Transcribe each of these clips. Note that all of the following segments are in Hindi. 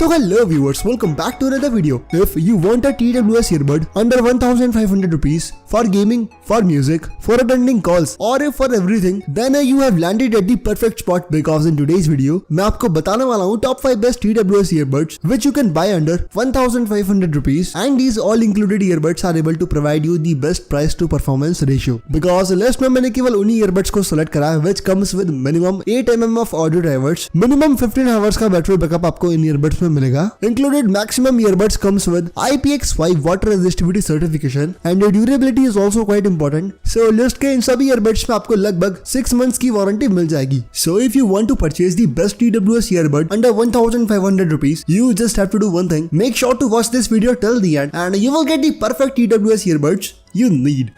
So hello viewers, welcome back to another video. If you want a TWS earbud under 1500 rupees for gaming, for music, for attending calls or if for everything, then you have landed at the perfect spot because in today's video मैं आपको बताने वाला हूँ top 5 best TWS earbuds which you can buy under 1500 rupees and these all included earbuds are able to provide you the best price to performance ratio. Because list में मैंने केवल उन्हीं earbuds को select करा है which comes with minimum 8 mm of audio drivers, minimum 15 hours का बैटरी बैकअप आपको इन earbuds में मिलेगा. Included maximum earbuds comes with IPX5 water resistivity certification and the durability is also quite important. So list के इन सभी earbuds में आपको लगभग 6 months की वारंटी मिल जाएगी. So if you want to purchase the best TWS earbud under 1500 rupees, you just have to do one thing. Make sure to watch this video till the end and you will get the perfect TWS earbuds you need.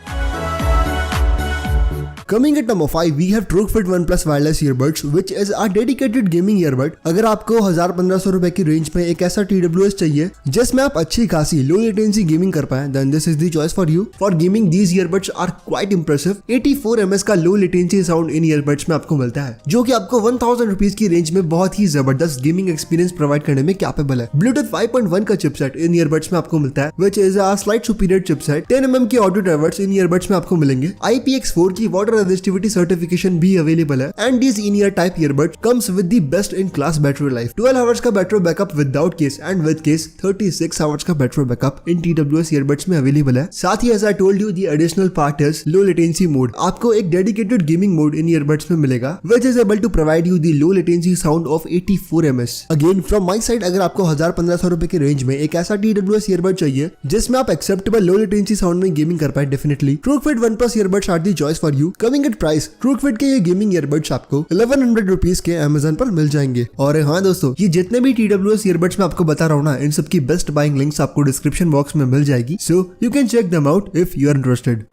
Coming at number 5, we have TrueFit OnePlus wireless earbuds, which is a dedicated gaming earbud. अगर आपको 1000-1500 रुपए की रेंज में एक ऐसा TWS चाहिए जिसमें आप अच्छी खासी लो लेटेंसी गेमिंग कर पाए, then this is the choice for you. For gaming, these earbuds are quite impressive. 84 ms का low latency sound in earbuds में आपको मिलता है, जो कि आपको 1000 रुपीज की रेंज में बहुत ही जबरदस्त गेमिंग एक्सपीरियंस प्रोवाइड करने में कैपेबल है. Bluetooth 5.1 का चिपसेट इन earbuds में आपको मिलता है, which is a slight superior chipset. 10 mm की ऑडियो ड्राइवर्स इन earbuds में आपको मिलेंगे. IPX4 की वाटर resistivity certification भी अवेलेबल है and these in-ear type earbuds comes with the best in class battery life. 12 hours का battery backup without case and with case 36 hours का बैटरी बैकअप इन TWS earbuds में अवेलेबल है. साथ ही as I told you the additional part is low latency mode. आपको एक dedicated gaming mode इन earbuds में मिलेगा which is able to provide you the low latency sound of 84 ms. Again from my side, अगर आपको 1000-1500 रुपए की रेंज में एक ऐसा TWS earbud चाहिए जिसमें आप acceptable low latency sound में गेमिंग कर पाए, definitely TrueFit OnePlus earbuds are the choice for you. Coming at price, TrueFit के ये गेमिंग earbuds आपको 1100 रुपीज के Amazon पर मिल जाएंगे. और हाँ दोस्तों, ये जितने भी TWS earbuds मैं आपको बता रहा हूँ ना, इन सब की बेस्ट बाइंग लिंक्स आपको डिस्क्रिप्शन बॉक्स में मिल जाएगी. So you can check them out if you are interested.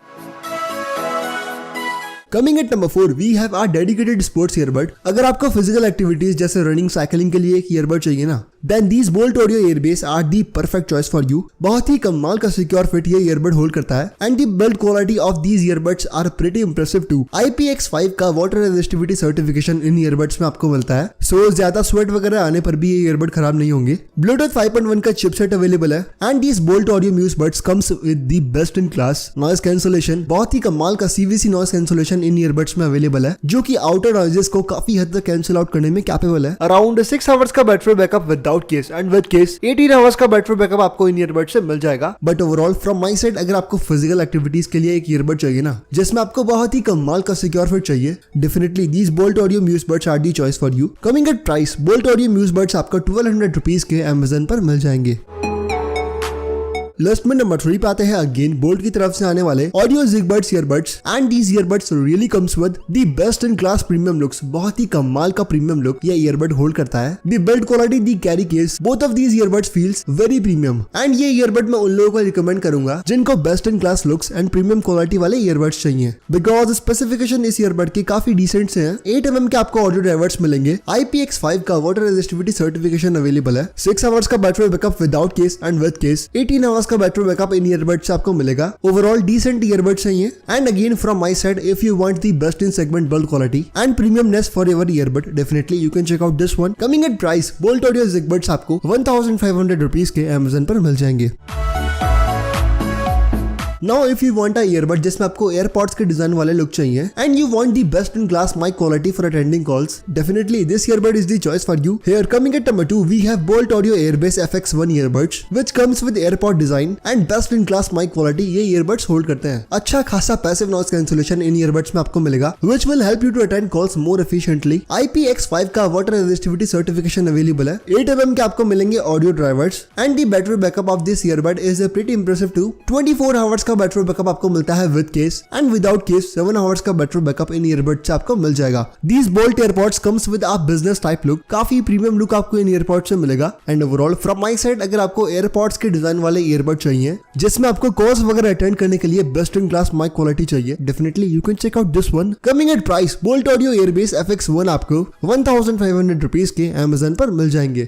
Coming at number 4, we have our dedicated sports earbud. अगर आपको फिजिकल एक्टिविटीज जैसे रनिंग, साइकिलिंग के लिए एक ईयरबड चाहिए ना, then these Bolt Audio Airbase are the perfect choice for you. बहुत ही कमाल का सिक्योर फिट ये ईयरबड होल्ड करता है and the build quality of these earbuds are pretty impressive too. IPX5 का वाटर रेजिस्टिविटी सर्टिफिकेशन इन ईयरबड्स में आपको मिलता है, so ज्यादा स्वेट वगैरह आने पर भी ये ईयरबड खराब नहीं होंगे. Bluetooth 5.1 का चिपसेट अवेलेबल है and these Bolt Audio Muse buds comes with the best in class noise cancellation. बहुत ही कमाल का CVC noise cancellation इन ईयरबड्स में अवेलेबल है, जो कि आउटर नॉइजेस को काफी हद तक कैंसिल आउट करने में कैपेबल है. अराउंड 6 आवर्स का battery backup without case and with case 18 hours का बैटरी बैकअप आपको इन ईयरबड से मिल जाएगा. But overall from my side, अगर आपको फिजिकल एक्टिविटीज के लिए एक ईयरबड चाहिए ना जिसमें आपको बहुत ही कमाल का सिक्योर फिट चाहिए, definitely these Boult Audio Muse buds are the choice for you. Coming at price, Boult Audio Muse buds आपको 1200 रुपीज के Amazon पर मिल जाएंगे. लिस्ट में नंबर 3 पे आते हैं अगेन बोल्ट की तरफ से आने वाले audio Zigbuds earbuds and these earbuds really comes with the best in class premium looks. बहुत ही कमाल का प्रीमियम लुक ये ईयरबड होल्ड करता है. The build quality, the carry case, both of these earbuds feels very premium and ये ईयरबड मैं उन लोगों को रिकमेंड करूंगा जिनको best in class looks and premium quality वाले ईयरबड्स चाहिए, बिकॉज स्पेसिफिकेशन इस ईयरबड के काफी डिसेंट से हैं. 8 mm के आपको ऑडियो ड्राइवर्स मिलेंगे. IPX5 का वाटर रेजिस्टिविटी सर्टिफिकेशन अवेलेबल है. 6 आवर्स का battery backup without case and with case 18 hours का बैटरी बैकअप इन ईयरबड्स से आपको मिलेगा. ओवरऑल डिसेंट ईयरबड्स हैं ये. And again from my side, if you want the best in segment build quality and premiumness for your earbud, definitely you can check out this one. Coming at price, Boult audio Zigbuds आपको 1500 रुपीज के Amazon पर मिल जाएंगे. Now if you want a earbud जिसमें आपको AirPods के डिजाइन वाले लुक चाहिए and you want the best in class mic quality for attending calls, definitely this earbud is the choice for you. Here coming at number 2, we have Bolt Audio Airbase FX1 earbuds which comes with AirPod design and best in class mic quality. ये earbuds होल्ड करते हैं. अच्छा खासा passive noise cancellation इन earbuds में आपको मिलेगा which will help you to attend calls more efficiently. IPX5 का water resistivity certification अवेलेबल है. 8 mm के आपको मिलेंगे audio drivers and the battery backup of this earbud is pretty impressive too. 24 hours का बैटरी बैकअप आपको मिलता है with case and without case 7 hours का बैटरी बैकअप इन ईयरबड से आपको मिल जाएगा. These bolt AirPods comes with a business type look. काफी प्रीमियम लुक आपको इन ईयरपॉड से मिलेगा. And overall from my side, अगर आपको एयरपॉड्स के डिजाइन वाले ईयरबड चाहिए जिसमें आपको कॉल्स वगैरह अटेंड करने के लिए best in class mic quality चाहिए, definitely you can check out this one. Coming at price, Boult audio Airbass FX1 आपको 1500 रुपीज के Amazon पर मिल जाएंगे.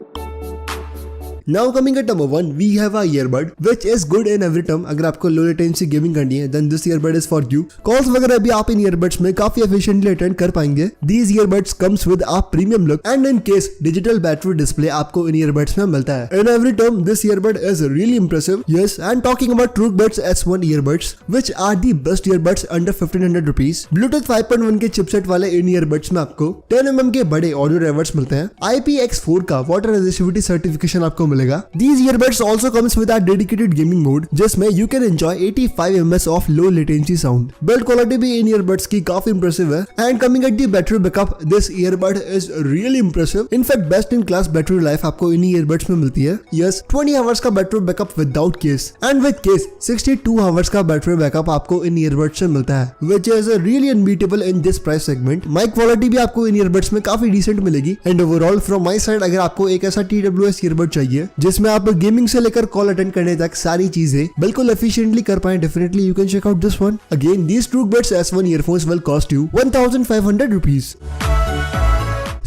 Now coming at number 1 we have a earbud which is good in every term. अगर आपको लो लेटेंसी गेमिंग करनी है then this earbud is for you. Calls वगैरह भी आप इन ईयरबड्स में काफी एफिशिएंटली अटेंड कर पाएंगे। These earbuds comes with a premium look and in case digital battery display आपको इन ईयरबड्स में मिलता है। In every term this earbud is really impressive. Yes, and talking about TrueBuds S1 earbuds which are the best earbuds under 1500 rupees. Bluetooth 5.1 के चिपसेट वाले इन ईयरबड्स में आपको 10 mm के बड़े ऑडियो रिवर्स मिलते हैं। IPX4 का वाटर रेजिस्टिविटी सर्टिफिकेशन आपको मिलेगा। These earbuds also comes with a dedicated gaming mode जिसमें you can enjoy 85 ms of low latency sound. Build quality भी इन earbuds की काफी impressive है। And coming at the battery backup, this earbud is really impressive. In fact, best in class battery life आपको इन earbuds में मिलती है। Yes, 20 hours का battery backup without case and with case 62 hours का battery backup आपको इन earbuds से मिलता है, which is really unbeatable in this price segment. Mic quality भी आपको इन earbuds में काफी decent मिलेगी। And overall from my side अगर आपको एक ऐसा TWS earbud चाहिए जिसमें आप गेमिंग से लेकर कॉल अटेंड करने तक सारी चीजें बिल्कुल एफिशिएंटली कर पाए, definitely you can check out this one. Again these TrueBuds S1 earphones will cost you 1500 rupees.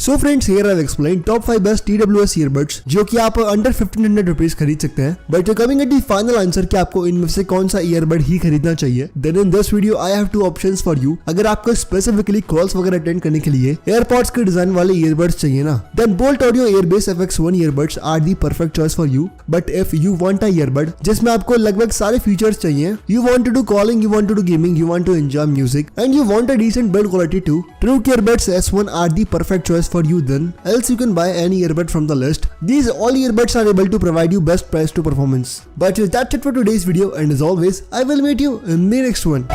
So friends, here I've explained top 5 best TWS earbuds जो कि आप अंडर 1500 रुपीज खरीद सकते हैं। But coming at the final answer कि आपको इनमें से कौन सा ईयरबड ही खरीदना चाहिए, then in this video I have 2 options for you. अगर आपको स्पेसिफिकली कॉल्स वगैरह अटेंड करने के लिए एयरपॉड्स के डिजाइन वाले ईयरबड्स चाहिए ना, then Boult audio Airbass FX1 earbuds are the perfect choice for you. But if you want a earbud जिसमें आपको लगभग सारे फीचर्स चाहिए, you want to do calling, you want to do gaming, you want to enjoy music and you want a decent build quality too, TrueBuds S1 are the perfect choice for you. Then else you can buy any earbud from the list. These all earbuds are able to provide you best price to performance. But that's it for today's video, and as always I will meet you in the next one.